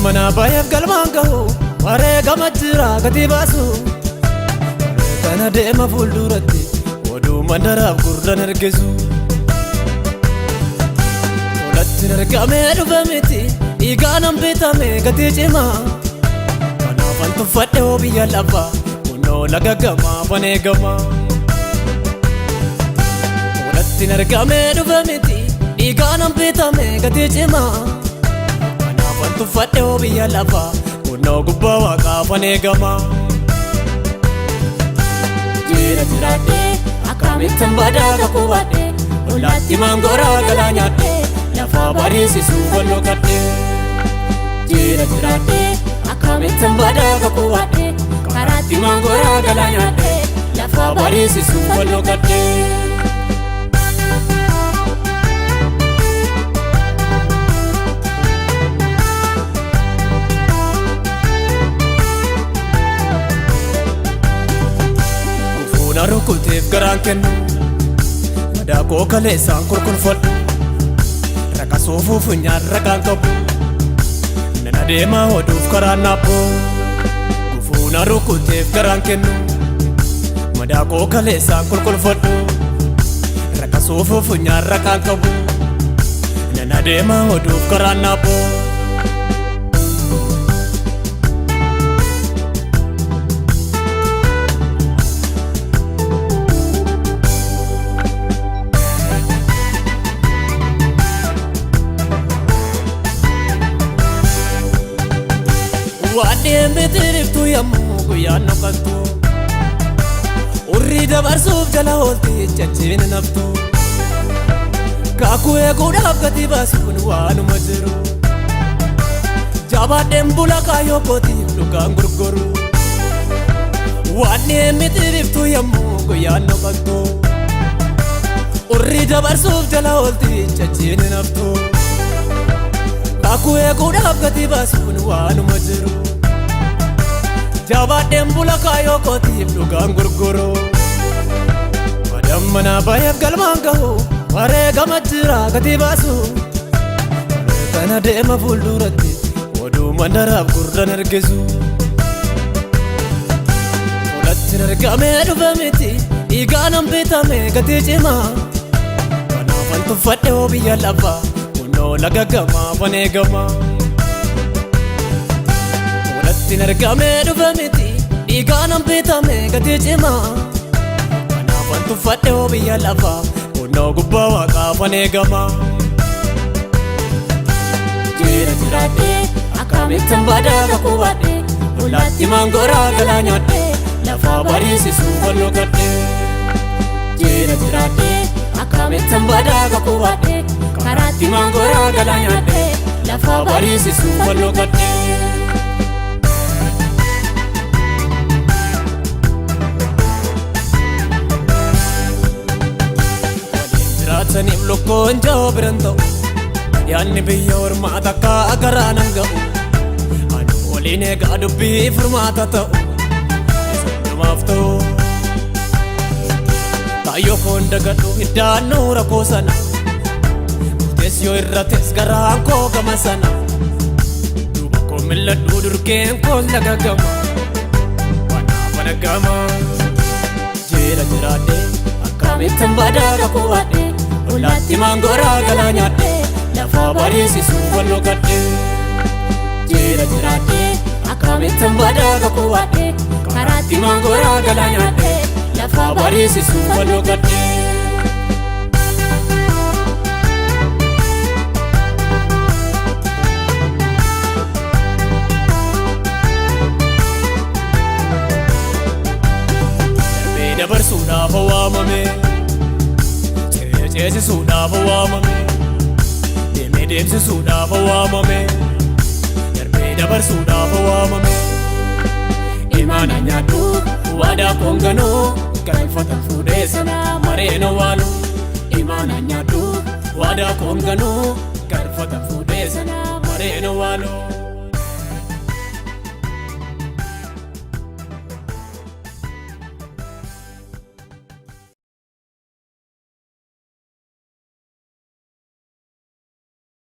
Mana bayaf galmaan gahu wareegama jira gati baasu kana deema fuulduratti oduu mandaraaf gurran ergisu olatti argamee dhufe miti dhiigaan bitame gati cimaa kanaafan tuffadhe biyya lafaa kunoo laga gamaa baneegamaa olatti argamee dhufe miti dhiigaan bitame gati cimaa tuffadhe biyya lafaa kunoo gubbaa waaqaa baneegamaa jira jiraadhe akkamittan badaa kakubadhe lolaatti maangoraa galaa nyaadhe lafaa bariisisuu fannoo kadhe jira jiraadhe akkamittan badaa kakubadhe karaatti maangoraa galaa nyaadhe lafaa bariisisuu fannoo kadhe Rukuteef garaan kennu madaa koo kaleessaan kurkurfadhu raqa soofuuf nyaan raqaan qabu nan adeemaa hoduuf karaan naabbo gufuuna rukuteef garaan kennu madaa koo kaleessaan kurkurfadhu raqa soofuuf nyaan raqaan qabu nan adeemaa hoduuf karaan naabbo Waadeen bitiriftu yemmuu guyyaan noqattu urrii dabarsuuf jala oolti jajjiin naftu kaakuu eeguudhaaf gati baasuun waanuma jiru jabaadheen bula kaayyoo kootiif dhugaan gurguru waadeen bitiriftu yemmuu guyyaan noqattu urrii dabarsuuf jala oolti jajjiin naftu kaakuu eeguudhaaf gati baasuun waanuma jiru jabaadheen bula kaayyoo kootiif dhugaan gurguru mana bayaf galmaan gahu wareegama jira gati baasu kana deema fuulduratti oduu mandaraaf gurran ergisu olatti argamee dhufe miti dhiigaan bitame gati cimaa kanaafan tuffadhe biyya lafaa kunoo laga gamaa baneegamaa olatti argamee dhufe miti dhiigaan bitame gati cimaa kanaafan tuffadhe biyya lafaa kunoo gubbaa waaqaa baneegamaa jira jiraadhe akkamittan badaa kakubadhe lolaatti maangoraa galaa nyaadhe lafaa bariisisuu fannoo kadhe jira jiraadhe akkamittan badaa kakubadhe karaatti maangoraa galaa nyaadhe lafaa bariisisuu fannoo kadhe saniif lukkoon joo biran ta'u yaanni biyya ormaa takka agaraan hanga'u anu waliin eegaa dubbii furmaata ta'u sundumaaf ta'u kaayyoo koon dagadhu hiddaannuu rakkoo sana murtees yoo irrates garaan koo gama sana duuba koo milladhuu durgeen koon lagagama wanaaf wanagama jira jiraadhe akkamittan badaa kakubadhe lolaatti maangoraa galaa nyaadhe lafaa bariisisuu fannoo kadhe jira jiraadhe akkamittan badaa kakubadhe karaatti maangoraa galaa nyaadhe lafaa bariisisuu fannoo kadhe darbee dabarsuudhaaf waamame ceesisuudhaaf waamame deemee deemsisuudhaaf waamame darbee dabarsuudhaaf waamame imaana nyaadhu waadaa koonganoo galfata fuudhee sana mareeno waalu imaana nyaadhu waadaa koonganoo galfata fuudhee sana mareeno waalu